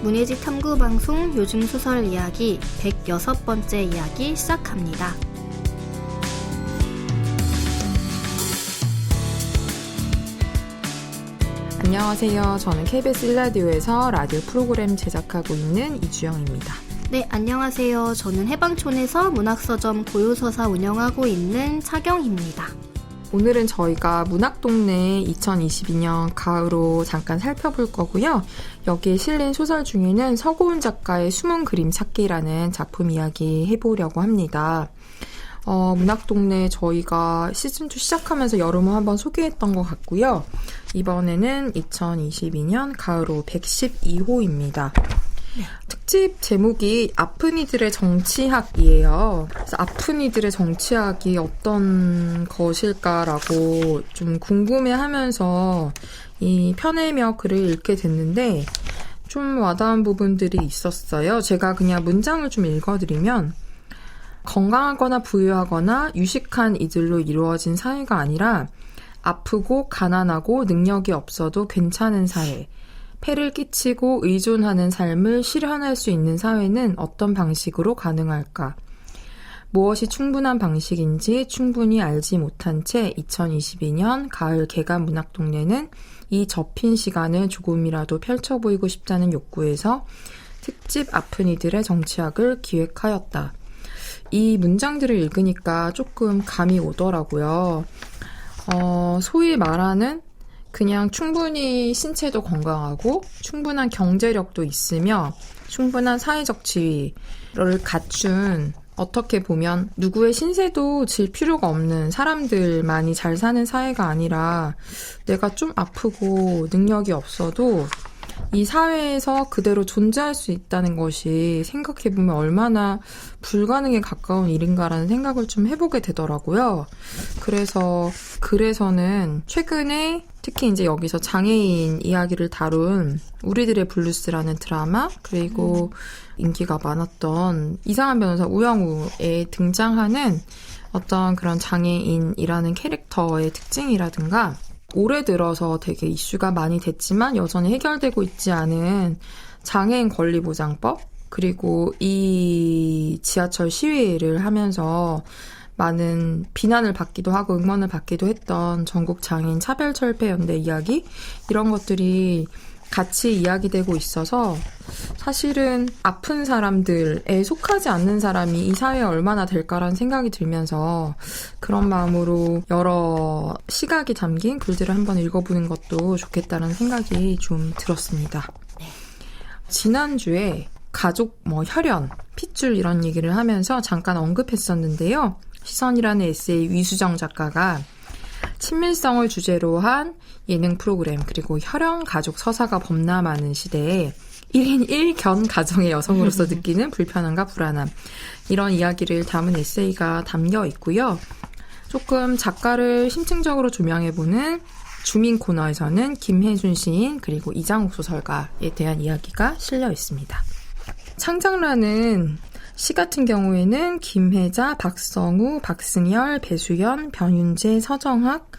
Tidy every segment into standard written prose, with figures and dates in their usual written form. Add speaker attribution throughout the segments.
Speaker 1: 문예지 탐구방송 요즘 소설 이야기 106번째 이야기 시작합니다.
Speaker 2: 안녕하세요. 저는 KBS 1라디오에서 라디오 프로그램 제작하고 있는 이주영입니다.
Speaker 1: 네, 안녕하세요. 저는 해방촌에서 문학서점 고요서사 운영하고 있는 차경입니다.
Speaker 2: 오늘은 저희가 문학동네 2022년 가을호 잠깐 살펴볼 거고요. 여기에 실린 소설 중에는 서고은 작가의 숨은 그림 찾기라는 작품 이야기 해보려고 합니다. 문학동네 저희가 시즌2 시작하면서 여름을 한번 소개했던 것 같고요. 이번에는 2022년 가을호 112호입니다. 특집 제목이 아픈 이들의 정치학이에요. 그래서 아픈 이들의 정치학이 어떤 것일까라고 좀 궁금해하면서 이 편의며 글을 읽게 됐는데 좀 와닿은 부분들이 있었어요. 제가 그냥 문장을 좀 읽어드리면 건강하거나 부유하거나 유식한 이들로 이루어진 사회가 아니라 아프고 가난하고 능력이 없어도 괜찮은 사회, 폐를 끼치고 의존하는 삶을 실현할 수 있는 사회는 어떤 방식으로 가능할까? 무엇이 충분한 방식인지 충분히 알지 못한 채 2022년 가을 개간 문학동네는 이 접힌 시간을 조금이라도 펼쳐 보이고 싶다는 욕구에서 특집 아픈 이들의 정치학을 기획하였다. 이 문장들을 읽으니까 조금 감이 오더라고요. 소위 말하는 그냥 충분히 신체도 건강하고 충분한 경제력도 있으며 충분한 사회적 지위를 갖춘 어떻게 보면 누구의 신세도 질 필요가 없는 사람들만이 잘 사는 사회가 아니라 내가 좀 아프고 능력이 없어도 이 사회에서 그대로 존재할 수 있다는 것이 생각해보면 얼마나 불가능에 가까운 일인가라는 생각을 좀 해보게 되더라고요. 그래서 글에서는 최근에 특히 이제 여기서 장애인 이야기를 다룬 우리들의 블루스라는 드라마 그리고 인기가 많았던 이상한 변호사 우영우에 등장하는 어떤 그런 장애인이라는 캐릭터의 특징이라든가 올해 들어서 되게 이슈가 많이 됐지만 여전히 해결되고 있지 않은 장애인 권리보장법 그리고 이 지하철 시위를 하면서 많은 비난을 받기도 하고 응원을 받기도 했던 전국장애인 차별철폐연대 이야기 이런 것들이 같이 이야기되고 있어서 사실은 아픈 사람들에 속하지 않는 사람이 이 사회에 얼마나 될까라는 생각이 들면서 그런 마음으로 여러 시각이 담긴 글들을 한번 읽어보는 것도 좋겠다는 생각이 좀 들었습니다. 지난주에 가족 혈연, 핏줄 이런 얘기를 하면서 잠깐 언급했었는데요. 시선이라는 에세이 위수정 작가가 친밀성을 주제로 한 예능 프로그램 그리고 혈연 가족 서사가 범람하는 시대에 1인 1견 가정의 여성으로서 느끼는 불편함과 불안함 이런 이야기를 담은 에세이가 담겨 있고요. 조금 작가를 심층적으로 조명해보는 주민 코너에서는 김혜준 시인 그리고 이장욱 소설가에 대한 이야기가 실려 있습니다. 창작란은 시 같은 경우에는 김혜자, 박성우, 박승열, 배수연, 변윤재, 서정학,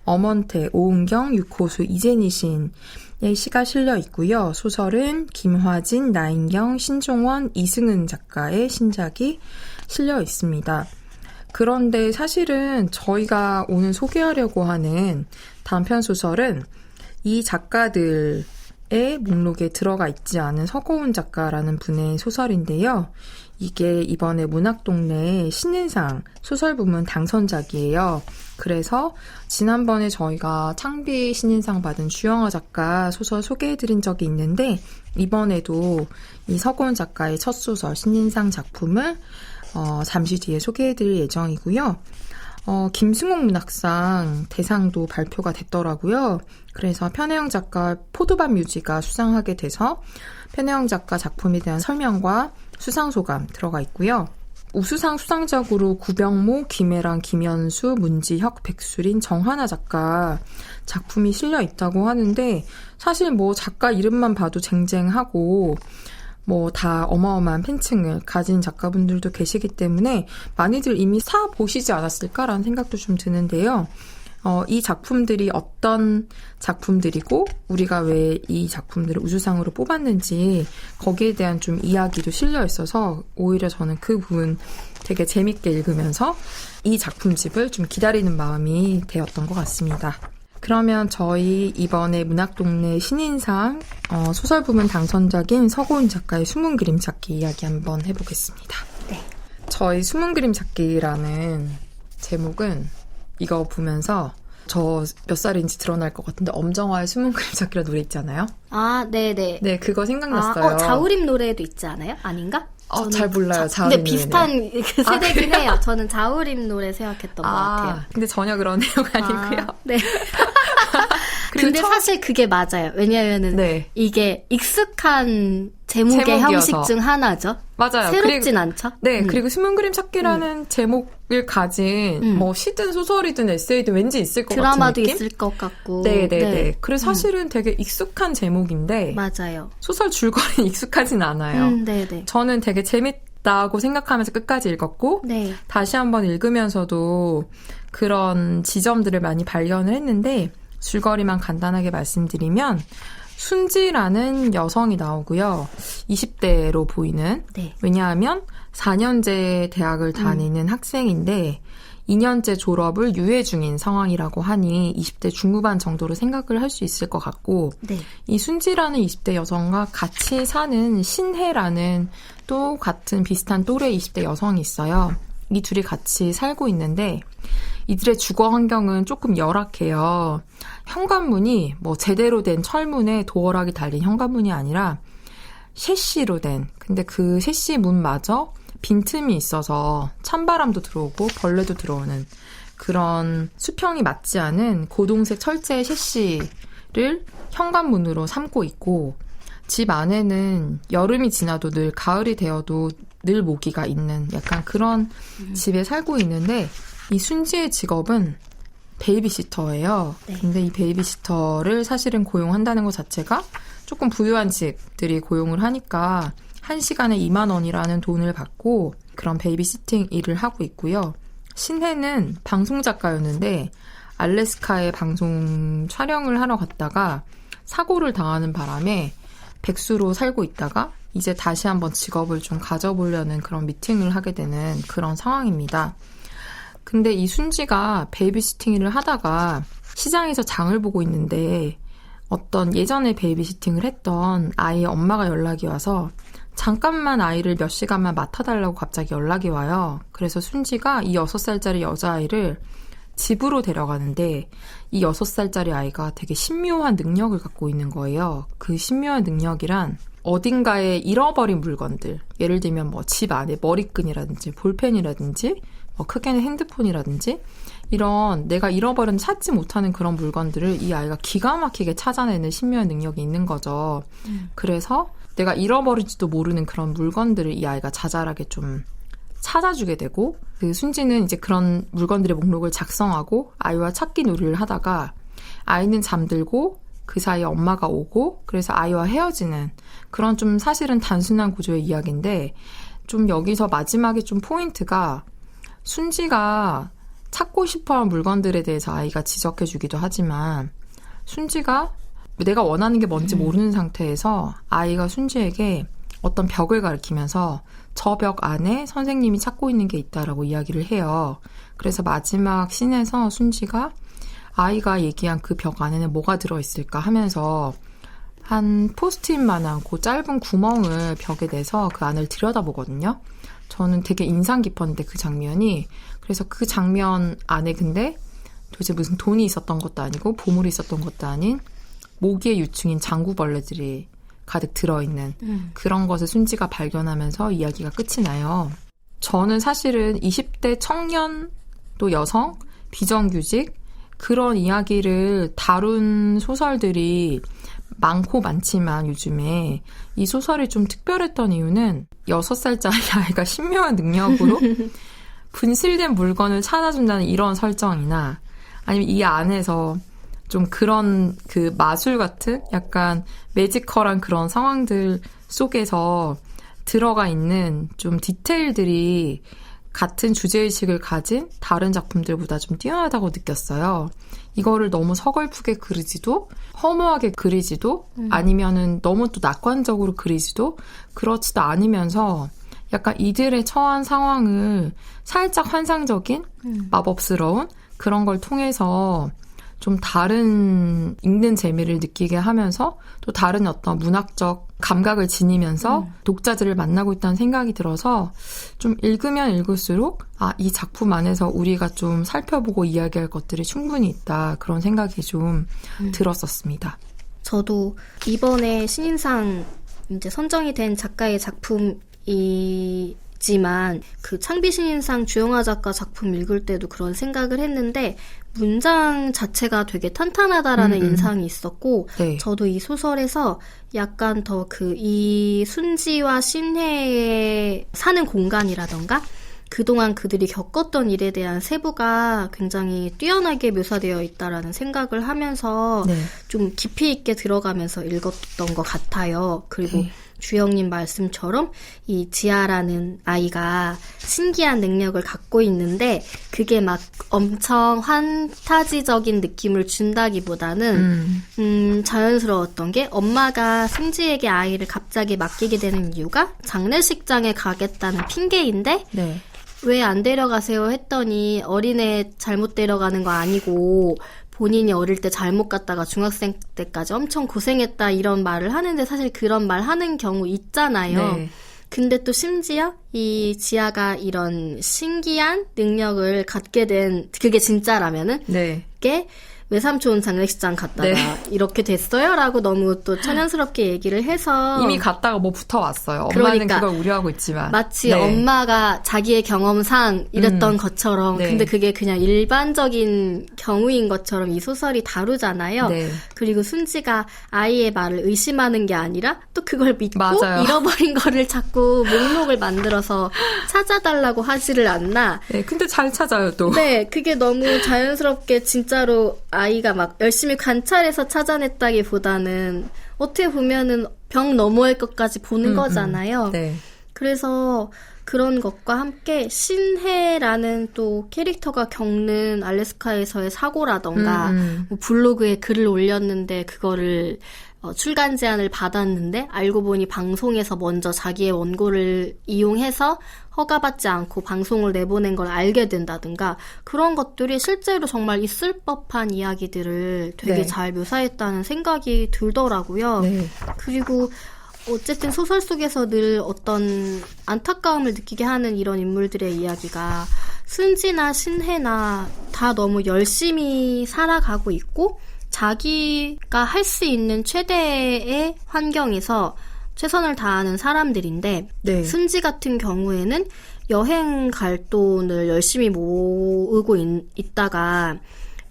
Speaker 2: 엄원태, 오은경, 육호수, 이재니 시인의 시가 실려 있고요. 소설은 김화진, 나인경, 신종원, 이승은 작가의 신작이 실려 있습니다. 그런데 사실은 저희가 오늘 소개하려고 하는 단편 소설은 이 작가들의 목록에 들어가 있지 않은 서고은 작가라는 분의 소설인데요. 이게 이번에 문학동네 신인상 소설부문 당선작이에요. 그래서 지난번에 저희가 창비 신인상 받은 주영아 작가 소설 소개해드린 적이 있는데 이번에도 이 서고은 작가의 첫 소설 신인상 작품을 잠시 뒤에 소개해드릴 예정이고요. 김승옥 문학상 대상도 발표가 됐더라고요. 그래서 편혜영 작가 포도밭 뮤지가 수상하게 돼서 편혜영 작가 작품에 대한 설명과 수상소감 들어가 있고요. 우수상 수상작으로 구병모, 김혜랑, 김현수, 문지혁, 백수린, 정하나 작가 작품이 실려 있다고 하는데 사실 작가 이름만 봐도 쟁쟁하고 다 어마어마한 팬층을 가진 작가분들도 계시기 때문에 많이들 이미 사 보시지 않았을까라는 생각도 좀 드는데요. 이 작품들이 어떤 작품들이고 우리가 왜 이 작품들을 우수상으로 뽑았는지 거기에 대한 좀 이야기도 실려 있어서 오히려 저는 그 부분 되게 재밌게 읽으면서 이 작품집을 좀 기다리는 마음이 되었던 것 같습니다. 그러면 저희 이번에 문학동네 신인상 소설 부문 당선작인 서고은 작가의 숨은 그림 찾기 이야기 한번 해보겠습니다.
Speaker 1: 네.
Speaker 2: 저희 숨은 그림 찾기라는 제목은 이거 보면서 저 몇 살인지 드러날 것 같은데 엄정화의 숨은 그림 찾기라는 노래 있잖아요.
Speaker 1: 아, 네네.
Speaker 2: 네, 그거 생각났어요.
Speaker 1: 자우림 노래도 있지 않아요? 아닌가?
Speaker 2: 잘 몰라요. 자우림
Speaker 1: 근데 비슷한 그 세대긴 해요. 저는 자우림 노래 생각했던 것 같아요.
Speaker 2: 근데 전혀 그런 내용 아니고요.
Speaker 1: 네. 근데 사실 그게 맞아요. 왜냐면은
Speaker 2: 네.
Speaker 1: 이게 익숙한 제목의 형식 중 하나죠.
Speaker 2: 맞아요.
Speaker 1: 새롭진 않죠.
Speaker 2: 네, 그리고 숨은 그림 찾기라는 제목을 가진 뭐 시든 소설이든 에세이든 왠지 있을 것 같은
Speaker 1: 드라마도
Speaker 2: 느낌?
Speaker 1: 있을 것 같고.
Speaker 2: 네. 그래서 사실은 되게 익숙한 제목인데
Speaker 1: 맞아요.
Speaker 2: 소설 줄거리는 익숙하진 않아요.
Speaker 1: 네네.
Speaker 2: 저는 되게 재밌다고 생각하면서 끝까지 읽었고
Speaker 1: 네.
Speaker 2: 다시 한번 읽으면서도 그런 지점들을 많이 발견을 했는데 줄거리만 간단하게 말씀드리면 순지라는 여성이 나오고요. 20대로 보이는.
Speaker 1: 네.
Speaker 2: 왜냐하면 4년제 대학을 다니는 학생인데 2년째 졸업을 유예 중인 상황이라고 하니 20대 중후반 정도로 생각을 할 수 있을 것 같고
Speaker 1: 네.
Speaker 2: 이 순지라는 20대 여성과 같이 사는 신혜라는 또 같은 비슷한 또래 20대 여성이 있어요. 이 둘이 같이 살고 있는데 이들의 주거 환경은 조금 열악해요. 현관문이 뭐 제대로 된 철문에 도어락이 달린 현관문이 아니라 셰시로 된, 근데 그 셰시 문마저 빈틈이 있어서 찬바람도 들어오고 벌레도 들어오는 그런 수평이 맞지 않은 고동색 철제 셰시를 현관문으로 삼고 있고 집 안에는 여름이 지나도 늘 가을이 되어도 늘 모기가 있는 약간 그런 집에 살고 있는데 이 순지의 직업은 베이비시터예요.
Speaker 1: 네.
Speaker 2: 근데 이 베이비시터를 사실은 고용한다는 것 자체가 조금 부유한 집들이 고용을 하니까 1시간에 2만 원이라는 돈을 받고 그런 베이비시팅 일을 하고 있고요. 신혜는 방송작가였는데 알래스카에 방송 촬영을 하러 갔다가 사고를 당하는 바람에 백수로 살고 있다가 이제 다시 한번 직업을 좀 가져보려는 그런 미팅을 하게 되는 그런 상황입니다. 근데 이 순지가 베이비시팅 일을 하다가 시장에서 장을 보고 있는데 어떤 예전에 베이비시팅을 했던 아이의 엄마가 연락이 와서 잠깐만 아이를 몇 시간만 맡아달라고 갑자기 연락이 와요. 그래서 순지가 이 6살짜리 여자아이를 집으로 데려가는데 이 6살짜리 아이가 되게 신묘한 능력을 갖고 있는 거예요. 그 신묘한 능력이란 어딘가에 잃어버린 물건들, 예를 들면 뭐 집 안에 머리끈이라든지 볼펜이라든지 뭐 크게는 핸드폰이라든지 이런 내가 잃어버린 찾지 못하는 그런 물건들을 이 아이가 기가 막히게 찾아내는 신묘한 능력이 있는 거죠. 그래서 내가 잃어버릴지도 모르는 그런 물건들을 이 아이가 자잘하게 좀 찾아주게 되고 그 순지는 이제 그런 물건들의 목록을 작성하고 아이와 찾기 놀이를 하다가 아이는 잠들고 그 사이에 엄마가 오고 그래서 아이와 헤어지는 그런 좀 사실은 단순한 구조의 이야기인데 좀 여기서 마지막에 좀 포인트가 순지가 찾고 싶어하는 물건들에 대해서 아이가 지적해주기도 하지만 순지가 내가 원하는 게 뭔지 모르는 상태에서 아이가 순지에게 어떤 벽을 가리키면서 저 벽 안에 선생님이 찾고 있는 게 있다라고 이야기를 해요. 그래서 마지막 씬에서 순지가 아이가 얘기한 그 벽 안에는 뭐가 들어있을까 하면서 한 포스트잇만한 그 짧은 구멍을 벽에 내서 그 안을 들여다보거든요. 저는 되게 인상 깊었는데 그 장면이 그래서 그 장면 안에 근데 도대체 무슨 돈이 있었던 것도 아니고 보물이 있었던 것도 아닌 모기의 유충인 장구벌레들이 가득 들어있는 그런 것을 순지가 발견하면서 이야기가 끝이 나요. 저는 사실은 20대 청년 또 여성, 비정규직 그런 이야기를 다룬 소설들이 많고 많지만 요즘에 이 소설이 좀 특별했던 이유는 6살짜리 아이가 신묘한 능력으로 분실된 물건을 찾아준다는 이런 설정이나 아니면 이 안에서 좀 그런 그 마술 같은 약간 매지컬한 그런 상황들 속에서 들어가 있는 좀 디테일들이 같은 주제의식을 가진 다른 작품들보다 좀 뛰어나다고 느꼈어요. 이거를 너무 서글프게 그리지도 허무하게 그리지도 아니면은 너무 또 낙관적으로 그리지도 그렇지도 않으면서 약간 이들의 처한 상황을 살짝 환상적인 마법스러운 그런 걸 통해서 좀 다른 읽는 재미를 느끼게 하면서 또 다른 어떤 문학적 감각을 지니면서 독자들을 만나고 있다는 생각이 들어서 좀 읽으면 읽을수록 이 작품 안에서 우리가 좀 살펴보고 이야기할 것들이 충분히 있다. 그런 생각이 좀 들었었습니다.
Speaker 1: 저도 이번에 신인상 이제 선정이 된 작가의 작품이지만 그 창비 신인상 주영아 작가 작품 읽을 때도 그런 생각을 했는데 문장 자체가 되게 탄탄하다라는 인상이 있었고
Speaker 2: 네.
Speaker 1: 저도 이 소설에서 약간 더 이 순지와 신혜의 사는 공간이라던가 그동안 그들이 겪었던 일에 대한 세부가 굉장히 뛰어나게 묘사되어 있다라는 생각을 하면서
Speaker 2: 네.
Speaker 1: 좀 깊이 있게 들어가면서 읽었던 것 같아요. 그리고
Speaker 2: 네.
Speaker 1: 주영님 말씀처럼 이 지아라는 아이가 신기한 능력을 갖고 있는데 그게 막 엄청 환타지적인 느낌을 준다기보다는 자연스러웠던 게 엄마가 승지에게 아이를 갑자기 맡기게 되는 이유가 장례식장에 가겠다는 핑계인데
Speaker 2: 네.
Speaker 1: 왜 안 데려가세요 했더니 어린애 잘못 데려가는 거 아니고 본인이 어릴 때 잘못 갔다가 중학생 때까지 엄청 고생했다 이런 말을 하는데 사실 그런 말 하는 경우 있잖아요.
Speaker 2: 네.
Speaker 1: 근데 또 심지어 이 지아가 이런 신기한 능력을 갖게 된 그게 진짜라면은
Speaker 2: 네.
Speaker 1: 게 외삼촌 장례식장 갔다가
Speaker 2: 네.
Speaker 1: 이렇게 됐어요? 라고 너무 또 천연스럽게 얘기를 해서
Speaker 2: 이미 갔다가 뭐 붙어왔어요. 엄마는
Speaker 1: 그러니까
Speaker 2: 그걸 우려하고 있지만.
Speaker 1: 마치
Speaker 2: 네.
Speaker 1: 엄마가 자기의 경험상 이랬던 것처럼
Speaker 2: 네.
Speaker 1: 근데 그게 그냥 일반적인 경우인 것처럼 이 소설이 다루잖아요.
Speaker 2: 네.
Speaker 1: 그리고 순지가 아이의 말을 의심하는 게 아니라 또 그걸 믿고
Speaker 2: 맞아요.
Speaker 1: 잃어버린 거를 자꾸 목록을 만들어서 찾아달라고 하지를 않나.
Speaker 2: 네, 근데 잘 찾아요, 또.
Speaker 1: 네, 그게 너무 자연스럽게 진짜로 아이가 막 열심히 관찰해서 찾아냈다기보다는 어떻게 보면은 벽 너머의 것까지 보는 거잖아요.
Speaker 2: 네.
Speaker 1: 그래서 그런 것과 함께 신혜라는 또 캐릭터가 겪는 알래스카에서의 사고라던가 뭐 블로그에 글을 올렸는데 그거를 출간 제안을 받았는데 알고 보니 방송에서 먼저 자기의 원고를 이용해서 허가받지 않고 방송을 내보낸 걸 알게 된다든가 그런 것들이 실제로 정말 있을 법한 이야기들을 되게
Speaker 2: 네.
Speaker 1: 잘 묘사했다는 생각이 들더라고요.
Speaker 2: 네.
Speaker 1: 그리고 어쨌든 소설 속에서 늘 어떤 안타까움을 느끼게 하는 이런 인물들의 이야기가 순지나 신혜나 다 너무 열심히 살아가고 있고 자기가 할 수 있는 최대의 환경에서 최선을 다하는 사람들인데
Speaker 2: 네.
Speaker 1: 순지 같은 경우에는 여행 갈 돈을 열심히 모으고 있다가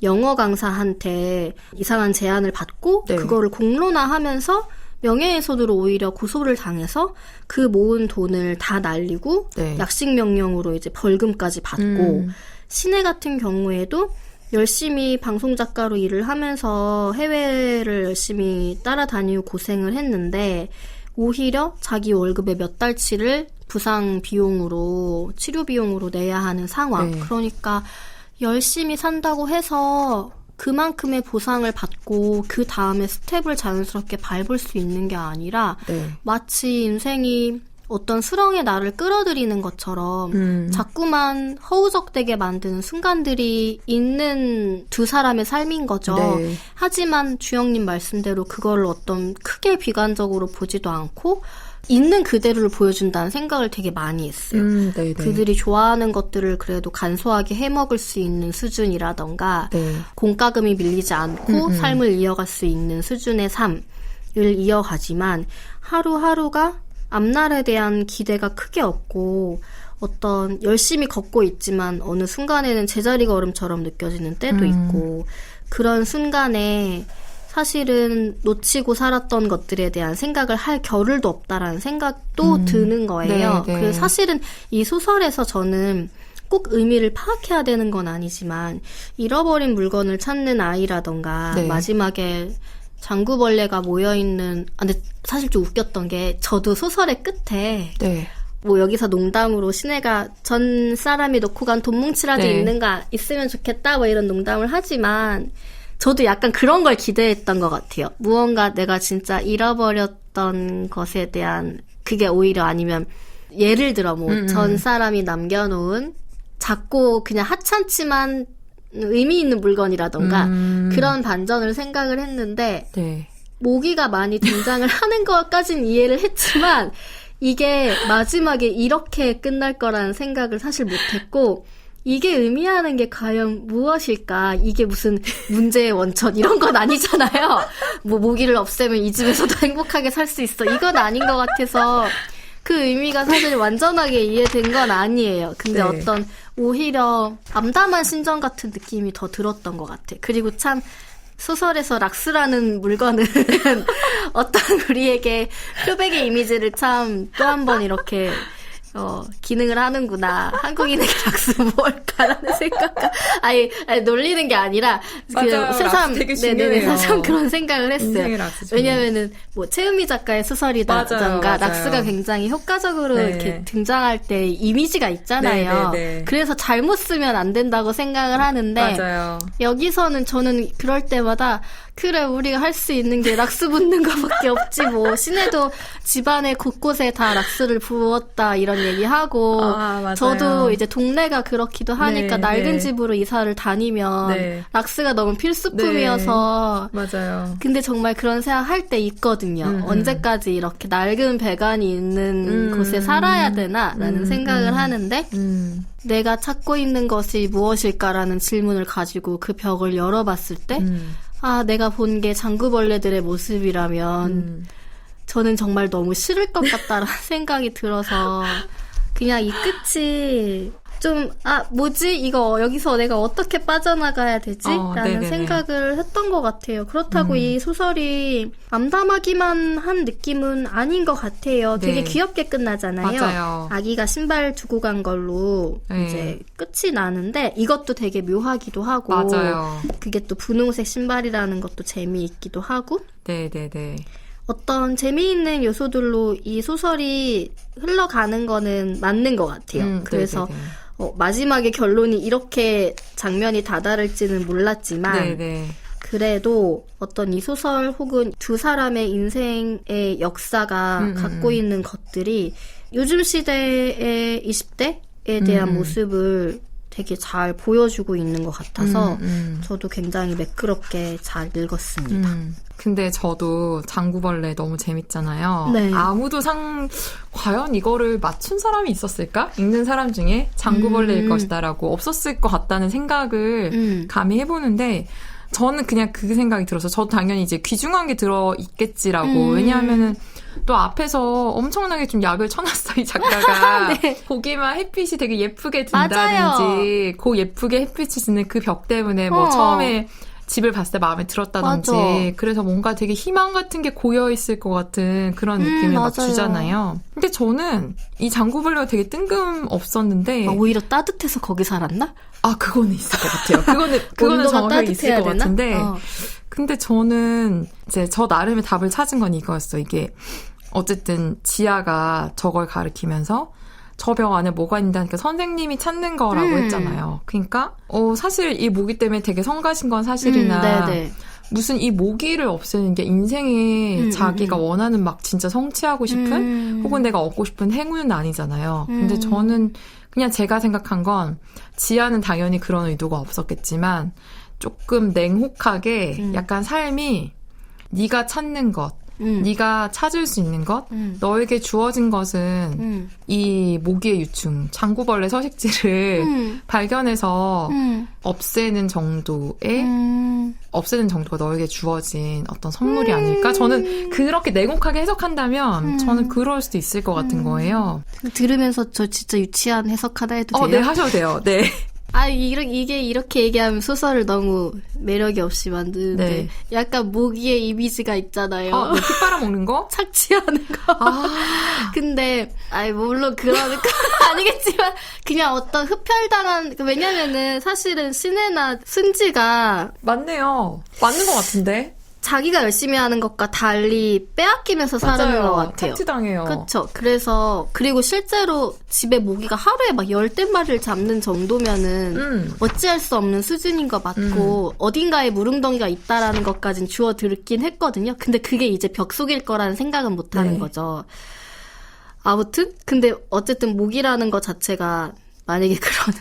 Speaker 1: 영어 강사한테 이상한 제안을 받고
Speaker 2: 네.
Speaker 1: 그거를 공론화하면서 명예훼손으로 오히려 고소를 당해서 그 모은 돈을 다 날리고
Speaker 2: 네.
Speaker 1: 약식 명령으로 이제 벌금까지 받고 신혜 같은 경우에도 열심히 방송작가로 일을 하면서 해외를 열심히 따라다니고 고생을 했는데 오히려 자기 월급의 몇 달치를 부상 비용으로 치료 비용으로 내야 하는 상황.
Speaker 2: 네.
Speaker 1: 그러니까 열심히 산다고 해서 그만큼의 보상을 받고 그 다음에 스텝을 자연스럽게 밟을 수 있는 게 아니라
Speaker 2: 네.
Speaker 1: 마치 인생이 어떤 수렁에 나를 끌어들이는 것처럼 자꾸만 허우적대게 만드는 순간들이 있는 두 사람의 삶인 거죠.
Speaker 2: 네.
Speaker 1: 하지만 주영님 말씀대로 그거를 어떤 크게 비관적으로 보지도 않고 있는 그대로를 보여준다는 생각을 되게 많이 했어요.
Speaker 2: 네, 네.
Speaker 1: 그들이 좋아하는 것들을 그래도 간소하게 해먹을 수 있는 수준이라던가
Speaker 2: 네.
Speaker 1: 공과금이 밀리지 않고 삶을 이어갈 수 있는 수준의 삶을 이어가지만 하루하루가 앞날에 대한 기대가 크게 없고 어떤 열심히 걷고 있지만 어느 순간에는 제자리 걸음처럼 느껴지는 때도 있고 그런 순간에 사실은 놓치고 살았던 것들에 대한 생각을 할 겨를도 없다라는 생각도 드는 거예요.
Speaker 2: 네, 네.
Speaker 1: 그래서 사실은 이 소설에서 저는 꼭 의미를 파악해야 되는 건 아니지만 잃어버린 물건을 찾는 아이라던가
Speaker 2: 네.
Speaker 1: 마지막에 장구벌레가 모여있는 근데 사실 좀 웃겼던 게 저도 소설의 끝에
Speaker 2: 네.
Speaker 1: 뭐 여기서 농담으로 신혜가 전 사람이 놓고 간 돈 뭉치라도
Speaker 2: 네.
Speaker 1: 있으면 좋겠다 뭐 이런 농담을 하지만 저도 약간 그런 걸 기대했던 것 같아요. 무언가 내가 진짜 잃어버렸던 것에 대한 그게 오히려 아니면 예를 들어 뭐 전 사람이 남겨놓은 작고 그냥 하찮지만 의미 있는 물건이라던가 그런 반전을 생각을 했는데
Speaker 2: 네.
Speaker 1: 모기가 많이 등장을 하는 것까진 이해를 했지만 이게 마지막에 이렇게 끝날 거라는 생각을 사실 못했고 이게 의미하는 게 과연 무엇일까? 이게 무슨 문제의 원천 이런 건 아니잖아요. 뭐 모기를 없애면 이 집에서도 행복하게 살 수 있어. 이건 아닌 것 같아서 그 의미가 사실 완전하게 이해된 건 아니에요. 근데
Speaker 2: 네.
Speaker 1: 어떤 오히려 암담한 신전 같은 느낌이 더 들었던 것 같아. 그리고 참 소설에서 락스라는 물건은 어떤 우리에게 표백의 이미지를 참 또 한 번 이렇게 기능을 하는구나. 한국인에게 락스 뭘까라는 생각과 아니 놀리는 게 아니라
Speaker 2: 맞아요.
Speaker 1: 새삼
Speaker 2: 되게 중요해요.
Speaker 1: 새삼 그런 생각을 했어요.
Speaker 2: 인생의 락스 중요해요.
Speaker 1: 왜냐면은 뭐 최은미 작가의 소설이라던가
Speaker 2: 맞아요.
Speaker 1: 락스가 굉장히 효과적으로
Speaker 2: 네.
Speaker 1: 이렇게 등장할 때 이미지가 있잖아요.
Speaker 2: 네.
Speaker 1: 그래서 잘못 쓰면 안 된다고 생각을 하는데
Speaker 2: 맞아요.
Speaker 1: 여기서는 저는 그럴 때마다 그래 우리가 할 수 있는 게 락스 붓는 거밖에 없지 뭐 신혜도 집안에 곳곳에 다 락스를 부었다 이런 얘기하고
Speaker 2: 맞아요.
Speaker 1: 저도 이제 동네가 그렇기도 하니까
Speaker 2: 네,
Speaker 1: 낡은
Speaker 2: 네.
Speaker 1: 집으로 이사를 다니면
Speaker 2: 네.
Speaker 1: 락스가 너무 필수품이어서
Speaker 2: 맞아요.
Speaker 1: 근데 정말 그런 생각 할 때 있거든요. 언제까지 이렇게 낡은 배관이 있는 곳에 살아야 되나라는 생각을 하는데 내가 찾고 있는 것이 무엇일까라는 질문을 가지고 그 벽을 열어봤을 때 내가 본 게 장구벌레들의 모습이라면 저는 정말 너무 싫을 것 같다라는 생각이 들어서 그냥 이 끝이 좀 뭐지 이거 여기서 내가 어떻게 빠져나가야 되지? 라는
Speaker 2: 네네네.
Speaker 1: 생각을 했던 것 같아요. 그렇다고 이 소설이 암담하기만 한 느낌은 아닌 것 같아요. 되게
Speaker 2: 네.
Speaker 1: 귀엽게 끝나잖아요.
Speaker 2: 맞아요.
Speaker 1: 아기가 신발 두고 간 걸로
Speaker 2: 네.
Speaker 1: 이제 끝이 나는데 이것도 되게 묘하기도 하고
Speaker 2: 맞아요.
Speaker 1: 그게 또 분홍색 신발이라는 것도 재미있기도 하고
Speaker 2: 네네네.
Speaker 1: 어떤 재미있는 요소들로 이 소설이 흘러가는 거는 맞는 것 같아요. 그래서
Speaker 2: 네네네.
Speaker 1: 마지막에 결론이 이렇게 장면이 다다를지는 몰랐지만
Speaker 2: 네네.
Speaker 1: 그래도 어떤 이 소설 혹은 두 사람의 인생의 역사가 갖고 있는 것들이 요즘 시대의 20대에 대한 모습을 되게 잘 보여주고 있는 것 같아서 저도 굉장히 매끄럽게 잘 읽었습니다.
Speaker 2: 근데 저도 장구벌레 너무 재밌잖아요.
Speaker 1: 네.
Speaker 2: 아무도 과연 이거를 맞춘 사람이 있었을까? 읽는 사람 중에 장구벌레일 것이다라고 없었을 것 같다는 생각을 감히 해보는데 저는 그냥 그 생각이 들어서 저도 당연히 이제 귀중한 게 들어있겠지라고 왜냐하면은 또 앞에서 엄청나게 좀 약을 쳐놨어 이 작가가
Speaker 1: 네.
Speaker 2: 보기만 햇빛이 되게 예쁘게 든다든지 그 예쁘게 햇빛이 드는 그 벽 때문에 뭐 처음에 집을 봤을 때 마음에 들었다든지
Speaker 1: 맞아.
Speaker 2: 그래서 뭔가 되게 희망 같은 게 고여있을 것 같은 그런 느낌을 막
Speaker 1: 맞아요.
Speaker 2: 주잖아요. 근데 저는 이 장구벌레가 되게 뜬금없었는데
Speaker 1: 오히려 따뜻해서 거기 살았나?
Speaker 2: 그거는 있을 것 같아요. 그거는
Speaker 1: 온도가
Speaker 2: 정확하게 있을
Speaker 1: 따뜻해야
Speaker 2: 것
Speaker 1: 되나?
Speaker 2: 같은데 근데 저는 이제 저 나름의 답을 찾은 건 이거였어. 이게 어쨌든 지아가 저걸 가리키면서 저 벽 안에 뭐가 있다니까 선생님이 찾는 거라고 했잖아요. 그러니까 사실 이 모기 때문에 되게 성가신 건 사실이나
Speaker 1: 네네.
Speaker 2: 무슨 이 모기를 없애는 게 인생에 자기가 원하는 막 진짜 성취하고 싶은 혹은 내가 얻고 싶은 행운은 아니잖아요. 근데 저는 그냥 제가 생각한 건 지아는 당연히 그런 의도가 없었겠지만 조금 냉혹하게 약간 삶이 네가 찾는 것 네가 찾을 수 있는 것, 너에게 주어진 것은 이 모기의 유충, 장구벌레 서식지를 발견해서 없애는 정도의 없애는 정도가 너에게 주어진 어떤 선물이 아닐까? 저는 그렇게 냉혹하게 해석한다면 저는 그럴 수도 있을 것 같은 거예요.
Speaker 1: 들으면서 저 진짜 유치한 해석 하나 해도 돼요?
Speaker 2: 네, 하셔도 돼요. 네.
Speaker 1: 이게 이렇게 얘기하면 소설을 너무 매력이 없이 만드는데
Speaker 2: 네.
Speaker 1: 약간 모기의 이미지가 있잖아요.
Speaker 2: 네, 피 빨아먹는 거?
Speaker 1: 착취하는 거. 근데 물론 그런 건 아니겠지만 그냥 어떤 흡혈당한 왜냐면은 사실은 신혜나 승지가
Speaker 2: 맞네요. 맞는 것 같은데.
Speaker 1: 자기가 열심히 하는 것과 달리 빼앗기면서 사는 것 같아요.
Speaker 2: 착취당해요.
Speaker 1: 그렇죠. 그래서 그리고 실제로 집에 모기가 하루에 막 10대마리를 잡는 정도면은 어찌할 수 없는 수준인 것 맞고 어딘가에 무릉덩이가 있다라는 것까진 주워 들긴 했거든요. 근데 그게 이제 벽속일 거라는 생각은 못 하는 거죠. 아무튼 근데 어쨌든 모기라는 것 자체가 만약에 그런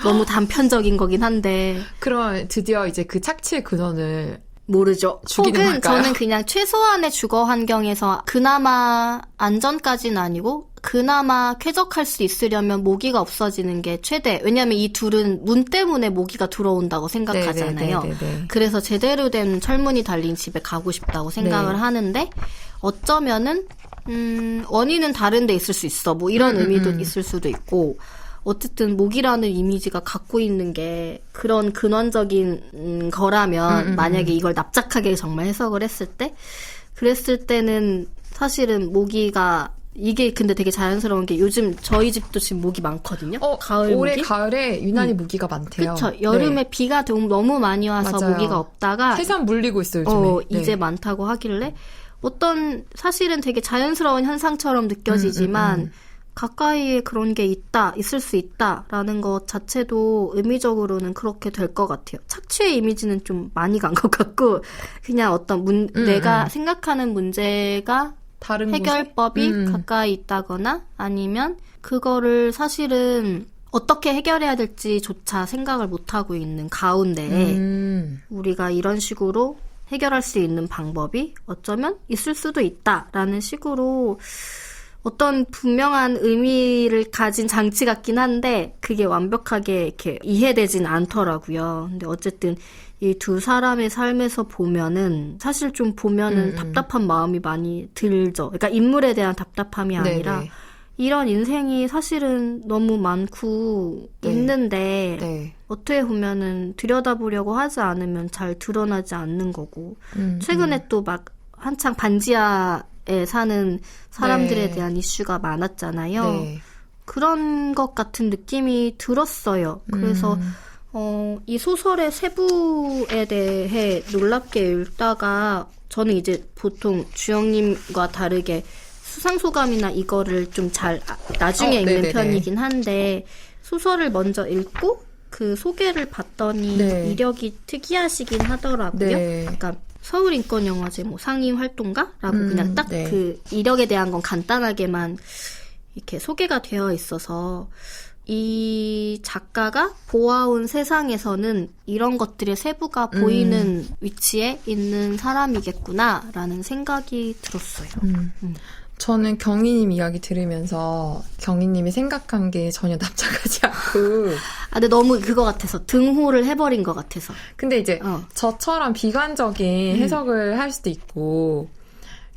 Speaker 1: 너무 단편적인 거긴 한데
Speaker 2: 그럼 드디어 이제 그 착취의 근원을
Speaker 1: 모르죠.
Speaker 2: 죽이는
Speaker 1: 혹은
Speaker 2: 걸까요?
Speaker 1: 저는 그냥 최소한의 주거 환경에서 그나마 안전까지는 아니고 그나마 쾌적할 수 있으려면 모기가 없어지는 게 최대. 왜냐하면 이 둘은 문 때문에 모기가 들어온다고 생각하잖아요.
Speaker 2: 네네네네네.
Speaker 1: 그래서 제대로 된 철문이 달린 집에 가고 싶다고 생각을 하는데 어쩌면은 원인은 다른 데 있을 수 있어. 뭐 이런 의미도 있을 수도 있고 어쨌든 모기라는 이미지가 갖고 있는 게 그런 근원적인 거라면 만약에 이걸 납작하게 정말 해석을 했을 때 그랬을 때는 사실은 모기가 이게 근데 되게 자연스러운 게 요즘 저희 집도 지금 모기 많거든요. 가을
Speaker 2: 올해
Speaker 1: 모기?
Speaker 2: 가을에 유난히 모기가 많대요.
Speaker 1: 그렇죠. 여름에 비가 너무 많이 와서
Speaker 2: 맞아요.
Speaker 1: 모기가 없다가
Speaker 2: 해산 물리고 있어요, 요즘에.
Speaker 1: 이제 많다고 하길래 어떤 사실은 되게 자연스러운 현상처럼 느껴지지만 가까이에 그런 게 있을 수 있다라는 것 자체도 의미적으로는 그렇게 될 것 같아요. 착취의 이미지는 좀 많이 간 것 같고 그냥 어떤 내가 생각하는 문제가
Speaker 2: 다른
Speaker 1: 해결법이 가까이 있다거나 아니면 그거를 사실은 어떻게 해결해야 될지조차 생각을 못하고 있는 가운데 우리가 이런 식으로 해결할 수 있는 방법이 어쩌면 있을 수도 있다라는 식으로 어떤 분명한 의미를 가진 장치 같긴 한데 그게 완벽하게 이렇게 이해되진 않더라고요. 근데 어쨌든 이 두 사람의 삶에서 보면은 사실 좀 보면은 답답한 마음이 많이 들죠. 그러니까 인물에 대한 답답함이 아니라
Speaker 2: 네네.
Speaker 1: 이런 인생이 사실은 너무 많고 있는데 어떻게 보면은 들여다보려고 하지 않으면 잘 드러나지 않는 거고 최근에 또 막 한창 반지하에 사는 사람들에 대한 이슈가 많았잖아요. 그런 것 같은 느낌이 들었어요. 그래서 이 소설의 세부에 대해 놀랍게 읽다가 저는 이제 보통 주영님과 다르게 수상소감이나 이거를 좀 잘 나중에 읽는
Speaker 2: 네네네.
Speaker 1: 편이긴 한데 소설을 먼저 읽고 그 소개를 봤더니 이력이 특이하시긴 하더라고요. 그러니까 서울인권영화제 뭐 상임 활동가라고 그냥 딱 그 이력에 대한 건 간단하게만 이렇게 소개가 되어 있어서 이 작가가 보아온 세상에서는 이런 것들의 세부가 보이는 위치에 있는 사람이겠구나라는 생각이 들었어요.
Speaker 2: 저는 경희님 이야기 들으면서 경희님이 생각한 게 전혀 납작하지 않고
Speaker 1: 근데 너무 그거 같아서 등호를 해버린 것 같아서.
Speaker 2: 근데 이제 저처럼 비관적인 해석을 할 수도 있고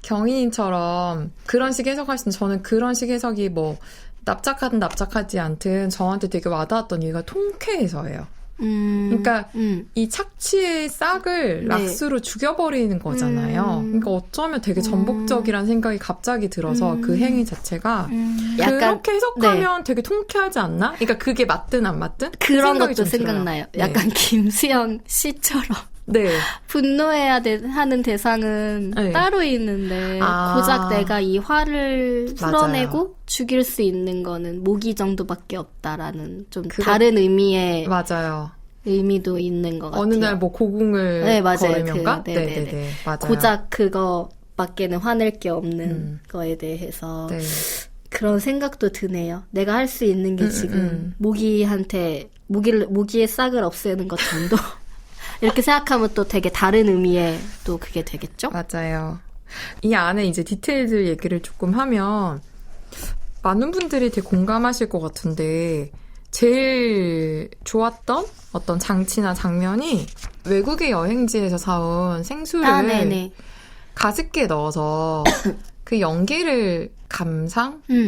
Speaker 2: 경희님처럼 그런 식 해석할 수 있는 저는 그런 식 해석이 뭐 납작하든 납작하지 않든 저한테 되게 와닿았던 이유가 통쾌해서예요. 그러니까 이 착취의 싹을 락스로 죽여버리는 거잖아요. 그러니까 어쩌면 되게 전복적이라는 생각이 갑자기 들어서 그 행위 자체가
Speaker 1: 약간
Speaker 2: 그렇게 해석하면 되게 통쾌하지 않나? 그러니까 그게 맞든 안 맞든
Speaker 1: 그런
Speaker 2: 생각이
Speaker 1: 것도
Speaker 2: 좀 들어요.
Speaker 1: 생각나요. 약간 김수영 씨처럼 분노해야 하는 대상은 따로 있는데 고작 내가 이 화를 풀어내고 죽일 수 있는 거는 모기 정도밖에 없다라는 좀 다른 의미의 의미도 있는 것 같아요.
Speaker 2: 어느 날 뭐 고궁을 걸으면가?
Speaker 1: 네네네.
Speaker 2: 맞아요.
Speaker 1: 고작 그거밖에는 화낼 게 없는 거에 대해서 그런 생각도 드네요. 내가 할 수 있는 게 지금 모기의 싹을 없애는 것 정도. 이렇게 생각하면 또 되게 다른 의미의 또 그게 되겠죠?
Speaker 2: 맞아요. 이 안에 이제 디테일들 얘기를 조금 하면 많은 분들이 되게 공감하실 것 같은데 제일 좋았던 어떤 장치나 장면이 외국의 여행지에서 사온 생수를 가습기에 넣어서 그 연기를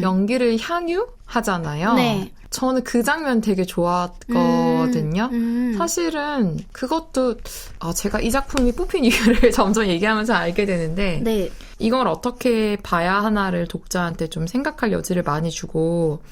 Speaker 2: 연기를 향유하잖아요. 저는 그 장면 되게 좋았거든요. 사실은 그것도 제가 이 작품이 뽑힌 이유를 점점 얘기하면서 알게 되는데 이걸 어떻게 봐야 하나를 독자한테 좀 생각할 여지를 많이 주고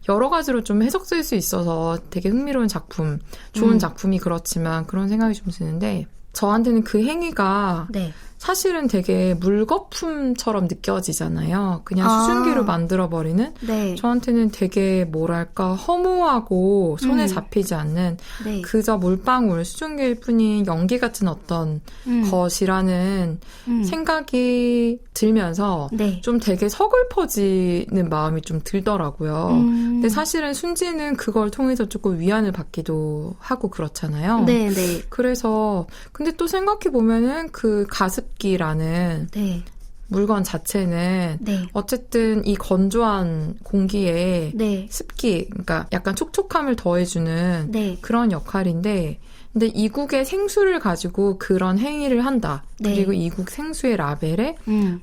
Speaker 2: 여러 가지로 좀 해석될 수 있어서 되게 흥미로운 작품, 좋은 작품이 그렇지만 그런 생각이 좀 드는데 저한테는 그 행위가
Speaker 1: 네.
Speaker 2: 사실은 되게 물거품처럼 느껴지잖아요. 그냥 수증기로 만들어버리는?
Speaker 1: 네.
Speaker 2: 저한테는 되게 뭐랄까 허무하고 손에 잡히지 않는
Speaker 1: 네.
Speaker 2: 그저 물방울, 수증기일 뿐인 연기 같은 어떤 것이라는 생각이 들면서
Speaker 1: 네.
Speaker 2: 좀 되게 서글퍼지는 마음이 좀 들더라고요. 근데 사실은 순지는 그걸 통해서 조금 위안을 받기도 하고 그렇잖아요.
Speaker 1: 네, 네.
Speaker 2: 그래서 근데 또 생각해보면은 그 가습기라는
Speaker 1: 네.
Speaker 2: 물건 자체는
Speaker 1: 네.
Speaker 2: 어쨌든 이 건조한 공기에
Speaker 1: 네.
Speaker 2: 습기, 그러니까 약간 촉촉함을 더해주는
Speaker 1: 네.
Speaker 2: 그런 역할인데 근데 이국의 생수를 가지고 그런 행위를 한다.
Speaker 1: 네.
Speaker 2: 그리고 이국 생수의 라벨에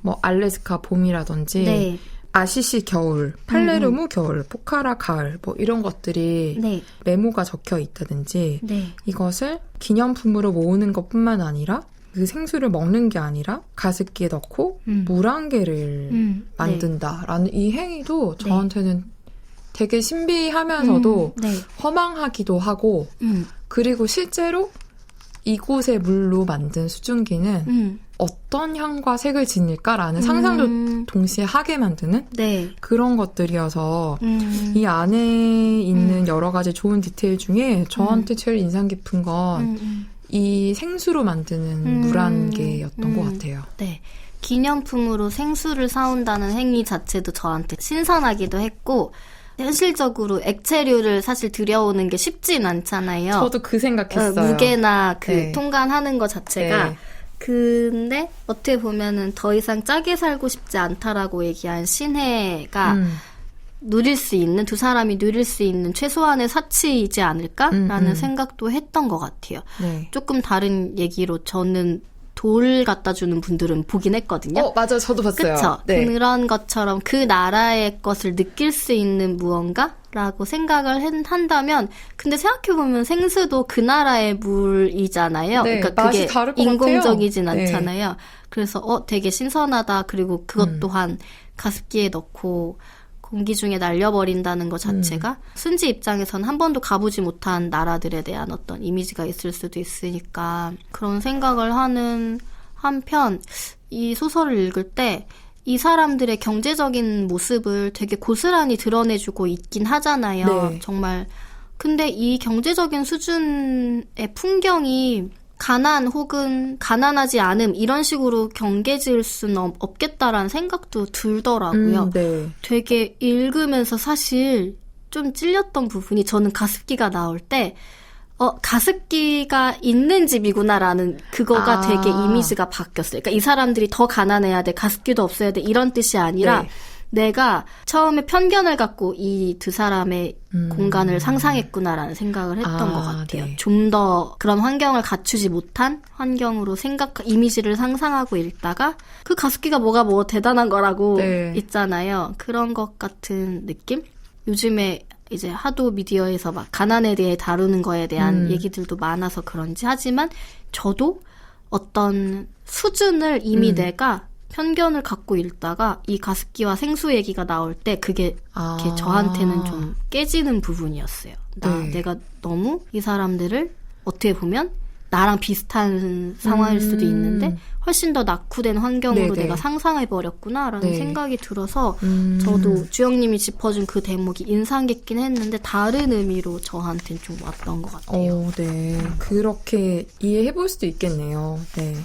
Speaker 2: 뭐 알래스카 봄이라든지
Speaker 1: 네.
Speaker 2: 아시시 겨울, 팔레르모 겨울, 포카라 가을 뭐 이런 것들이
Speaker 1: 네.
Speaker 2: 메모가 적혀 있다든지
Speaker 1: 네.
Speaker 2: 이것을 기념품으로 모으는 것뿐만 아니라 그 생수를 먹는 게 아니라 가습기에 넣고 물 한 개를 만든다라는 이 행위도 저한테는 되게 신비하면서도
Speaker 1: 네.
Speaker 2: 허망하기도 하고 그리고 실제로 이곳의 물로 만든 수증기는 어떤 향과 색을 지닐까라는 상상도 동시에 하게 만드는
Speaker 1: 네.
Speaker 2: 그런 것들이어서 이 안에 있는 여러 가지 좋은 디테일 중에 저한테 제일 인상 깊은 건 이 생수로 만드는 물 한 개였던 것 같아요.
Speaker 1: 네. 기념품으로 생수를 사온다는 행위 자체도 저한테 신선하기도 했고 현실적으로 액체류를 사실 들여오는 게 쉽진 않잖아요.
Speaker 2: 저도 그 생각했어요.
Speaker 1: 무게나 그
Speaker 2: 네.
Speaker 1: 통관하는 것 자체가.
Speaker 2: 네.
Speaker 1: 근데 어떻게 보면은 더 이상 짜게 살고 싶지 않다라고 얘기한 신혜가 누릴 수 있는, 두 사람이 누릴 수 있는 최소한의 사치이지 않을까라는 생각도 했던 것 같아요.
Speaker 2: 네.
Speaker 1: 조금 다른 얘기로 저는 돌 갖다 주는 분들은 보긴 했거든요.
Speaker 2: 맞아요. 저도 봤어요.
Speaker 1: 그쵸?
Speaker 2: 네.
Speaker 1: 그런 것처럼 그 나라의 것을 느낄 수 있는 무언가라고 생각을 한다면 근데 생각해보면 생수도 그 나라의 물이잖아요.
Speaker 2: 네,
Speaker 1: 그러니까
Speaker 2: 맛이
Speaker 1: 그게
Speaker 2: 다를 것
Speaker 1: 인공적이진
Speaker 2: 같아요.
Speaker 1: 않잖아요. 그래서 되게 신선하다. 그리고 그것 또한 가습기에 넣고 공기 중에 날려버린다는 것 자체가 순지 입장에서는 한 번도 가보지 못한 나라들에 대한 어떤 이미지가 있을 수도 있으니까 그런 생각을 하는 한편 이 소설을 읽을 때 이 사람들의 경제적인 모습을 되게 고스란히 드러내주고 있긴 하잖아요.
Speaker 2: 네.
Speaker 1: 정말. 근데 이 경제적인 수준의 풍경이 가난 혹은 가난하지 않음 이런 식으로 경계지을 수는 없겠다라는 생각도 들더라고요.
Speaker 2: 네.
Speaker 1: 되게 읽으면서 사실 좀 찔렸던 부분이 저는 가습기가 나올 때 가습기가 있는 집이구나라는 그거가 되게 이미지가 바뀌었어요. 그러니까 이 사람들이 더 가난해야 돼, 가습기도 없어야 돼 이런 뜻이 아니라
Speaker 2: 네.
Speaker 1: 내가 처음에 편견을 갖고 이 두 사람의 공간을 상상했구나라는 생각을 했던 것 같아요.
Speaker 2: 네.
Speaker 1: 좀 더 그런 환경을 갖추지 못한 환경으로 이미지를 상상하고 읽다가 그 가습기가 뭐가 대단한 거라고
Speaker 2: 네.
Speaker 1: 있잖아요. 그런 것 같은 느낌? 요즘에 이제 하도 미디어에서 막 가난에 대해 다루는 거에 대한 얘기들도 많아서 그런지 하지만 저도 어떤 수준을 이미 내가 편견을 갖고 읽다가 이 가습기와 생수 얘기가 나올 때 그게 이렇게 저한테는 좀 깨지는 부분이었어요.
Speaker 2: 네.
Speaker 1: 내가 너무 이 사람들을 어떻게 보면 나랑 비슷한 상황일 수도 있는데 훨씬 더 낙후된 환경으로
Speaker 2: 네네.
Speaker 1: 내가 상상해버렸구나라는
Speaker 2: 네.
Speaker 1: 생각이 들어서 저도 주영님이 짚어준 그 대목이 인상 깊긴 했는데 다른 의미로 저한테는 좀 왔던 것 같아요.
Speaker 2: 네. 그렇게 이해해볼 수도 있겠네요. 네.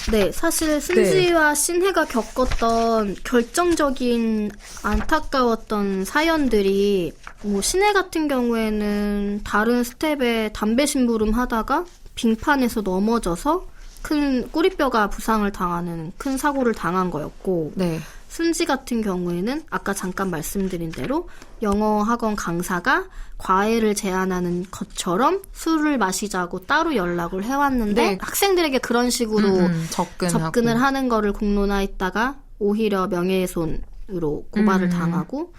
Speaker 1: 네, 사실 순지와 신혜가 겪었던 결정적인 안타까웠던 사연들이 뭐 신혜 같은 경우에는 다른 스텝에 담배 심부름 하다가 빙판에서 넘어져서 큰 꼬리뼈가 부상을 당하는 큰 사고를 당한 거였고
Speaker 2: 네.
Speaker 1: 순지 같은 경우에는 아까 잠깐 말씀드린 대로 영어 학원 강사가 과외를 제안하는 것처럼 술을 마시자고 따로 연락을 해왔는데
Speaker 2: 네.
Speaker 1: 학생들에게 그런 식으로 접근을
Speaker 2: 하고.
Speaker 1: 하는 거를 공론화했다가 오히려 명예훼손으로 고발을 당하고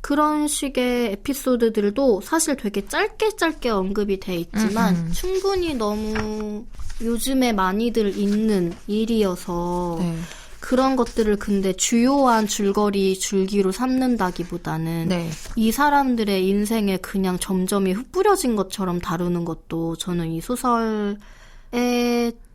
Speaker 1: 그런 식의 에피소드들도 사실 되게 짧게 언급이 돼 있지만 충분히 너무 요즘에 많이들 있는 일이어서
Speaker 2: 네.
Speaker 1: 그런 것들을 근데 주요한 줄기로 삼는다기보다는
Speaker 2: 네.
Speaker 1: 이 사람들의 인생에 그냥 점점이 흩뿌려진 것처럼 다루는 것도 저는 이 소설의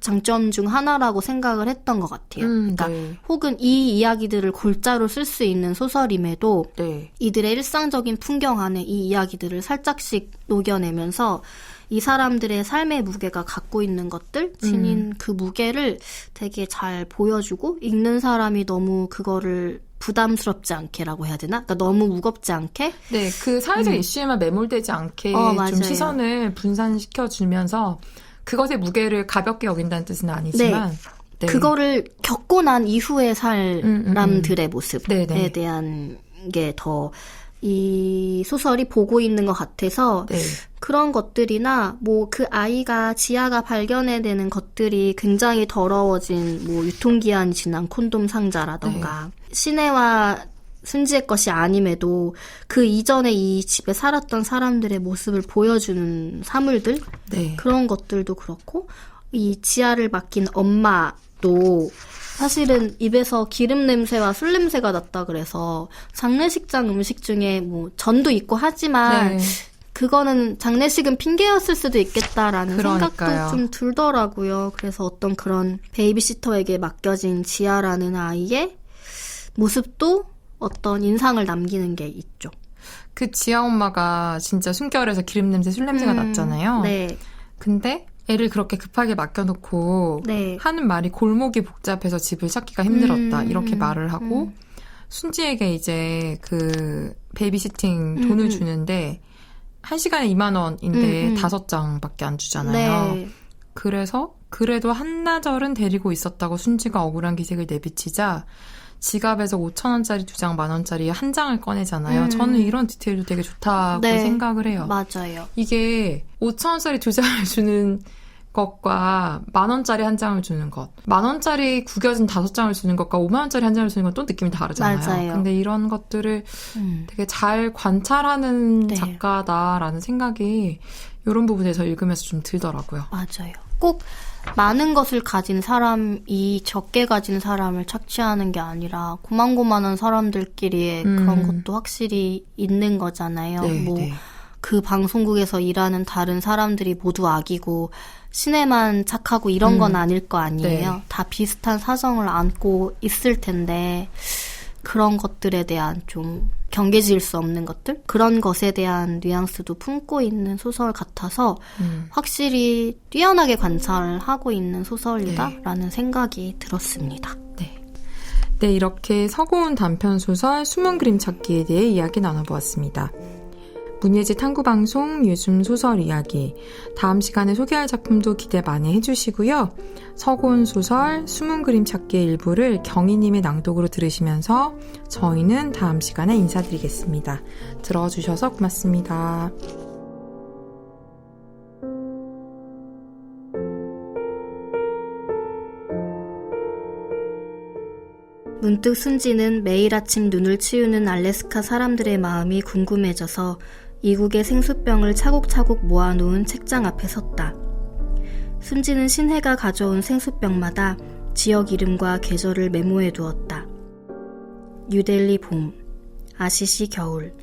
Speaker 1: 장점 중 하나라고 생각을 했던 것 같아요. 그러니까
Speaker 2: 네.
Speaker 1: 혹은 이 이야기들을 골자로 쓸 수 있는 소설임에도
Speaker 2: 네.
Speaker 1: 이들의 일상적인 풍경 안에 이 이야기들을 살짝씩 녹여내면서 이 사람들의 삶의 무게가 갖고 있는 것들, 지닌 그 무게를 되게 잘 보여주고 읽는 사람이 너무 그거를 부담스럽지 않게라고 해야 되나? 그러니까 너무 무겁지 않게?
Speaker 2: 네, 그 사회적 이슈에만 매몰되지 않게
Speaker 1: 맞아요.
Speaker 2: 좀 시선을 분산시켜주면서 그것의 무게를 가볍게 여긴다는 뜻은 아니지만 네.
Speaker 1: 그거를 겪고 난 이후의 사람들의 모습에
Speaker 2: 네네.
Speaker 1: 대한 게 더 이 소설이 보고 있는 것 같아서
Speaker 2: 네.
Speaker 1: 그런 것들이나 뭐 그 아이가 지아가 발견해내는 것들이 굉장히 더러워진 뭐 유통기한이 지난 콘돔 상자라던가 신혜와 순지의 것이 아님에도 그 이전에 이 집에 살았던 사람들의 모습을 보여주는 사물들
Speaker 2: 네.
Speaker 1: 그런 것들도 그렇고 이 지아를 맡긴 엄마도 사실은 입에서 기름 냄새와 술 냄새가 났다 그래서 장례식장 음식 중에 뭐 전도 있고 하지만
Speaker 2: 네.
Speaker 1: 그거는 장례식은 핑계였을 수도 있겠다라는
Speaker 2: 그러니까요.
Speaker 1: 생각도 좀 들더라고요. 그래서 어떤 그런 베이비시터에게 맡겨진 지아라는 아이의 모습도 어떤 인상을 남기는 게 있죠.
Speaker 2: 그 지아 엄마가 진짜 숨결에서 기름 냄새, 술 냄새가 났잖아요.
Speaker 1: 네.
Speaker 2: 근데 애를 그렇게 급하게 맡겨놓고
Speaker 1: 네.
Speaker 2: 하는 말이 골목이 복잡해서 집을 찾기가 힘들었다. 이렇게 말을 하고 순지에게 이제 그 베이비시팅 돈을 주는데 1시간에 2만 원인데 5장밖에 안 주잖아요.
Speaker 1: 네.
Speaker 2: 그래서 그래도 한나절은 데리고 있었다고 순지가 억울한 기색을 내비치자 지갑에서 5,000원짜리 2장, 10,000원짜리 한 장을 꺼내잖아요. 저는 이런 디테일도 되게 좋다고
Speaker 1: 네.
Speaker 2: 생각을 해요.
Speaker 1: 맞아요.
Speaker 2: 이게 5,000원짜리 2장을 주는 것과 10,000원짜리 한 장을 주는 것, 10,000원짜리 구겨진 5장을 주는 것과 50,000원짜리 한 장을 주는 건 또 느낌이 다르잖아요.
Speaker 1: 맞아요.
Speaker 2: 근데 이런 것들을 되게 잘 관찰하는
Speaker 1: 네.
Speaker 2: 작가다라는 생각이 이런 부분에서 읽으면서 좀 들더라고요.
Speaker 1: 맞아요. 꼭 많은 것을 가진 사람이 적게 가진 사람을 착취하는 게 아니라 고만고만한 사람들끼리의 그런 것도 확실히 있는 거잖아요.
Speaker 2: 네,
Speaker 1: 뭐
Speaker 2: 네.
Speaker 1: 그 방송국에서 일하는 다른 사람들이 모두 악이고 신혜만 착하고 이런 건 아닐 거 아니에요.
Speaker 2: 네.
Speaker 1: 다 비슷한 사정을 안고 있을 텐데 그런 것들에 대한 좀 경계 지을 수 없는 것들? 그런 것에 대한 뉘앙스도 품고 있는 소설 같아서 확실히 뛰어나게 관찰을 하고 있는 소설이다라는 생각이 들었습니다.
Speaker 2: 네, 이렇게 서고운 단편소설 숨은 그림 찾기에 대해 이야기 나눠보았습니다. 문예지 탐구방송 요즘 소설 이야기 다음 시간에 소개할 작품도 기대 많이 해주시고요. 서고운 소설 숨은 그림 찾기의 일부를 경희님의 낭독으로 들으시면서 저희는 다음 시간에 인사드리겠습니다. 들어주셔서 고맙습니다.
Speaker 1: 문득 순지는 매일 아침 눈을 치우는 알래스카 사람들의 마음이 궁금해져서 이국의 생수병을 차곡차곡 모아놓은 책장 앞에 섰다. 순지는 신혜가 가져온 생수병마다 지역 이름과 계절을 메모해 두었다. 뉴델리 봄, 아시시 겨울,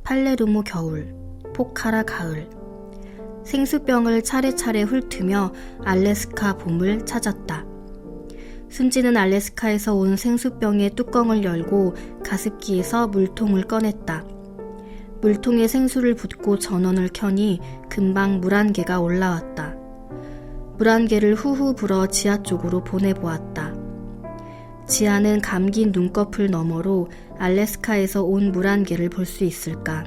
Speaker 1: 팔레르모 겨울, 포카라 가을. 생수병을 차례차례 훑으며 알래스카 봄을 찾았다. 순지는 알래스카에서 온 생수병의 뚜껑을 열고 가습기에서 물통을 꺼냈다. 물통에 생수를 붓고 전원을 켜니 금방 물 한 개가 올라왔다. 물 한 개를 후후 불어 지하 쪽으로 보내보았다. 지하는 감긴 눈꺼풀 너머로 알래스카에서 온 물 한 개를 볼 수 있을까?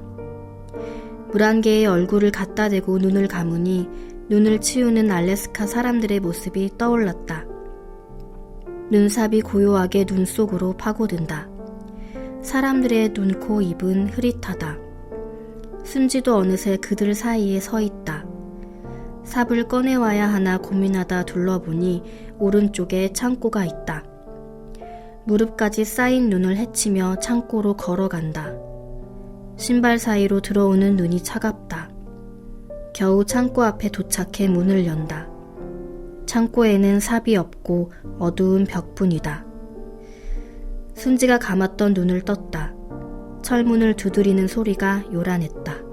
Speaker 1: 물 한 개의 얼굴을 갖다 대고 눈을 감으니 눈을 치우는 알래스카 사람들의 모습이 떠올랐다. 눈삽이 고요하게 눈 속으로 파고든다. 사람들의 눈, 코, 입은 흐릿하다. 순지도 어느새 그들 사이에 서 있다. 삽을 꺼내와야 하나 고민하다 둘러보니 오른쪽에 창고가 있다. 무릎까지 쌓인 눈을 헤치며 창고로 걸어간다. 신발 사이로 들어오는 눈이 차갑다. 겨우 창고 앞에 도착해 문을 연다. 창고에는 삽이 없고 어두운 벽뿐이다. 순지가 감았던 눈을 떴다. 철문을 두드리는 소리가 요란했다.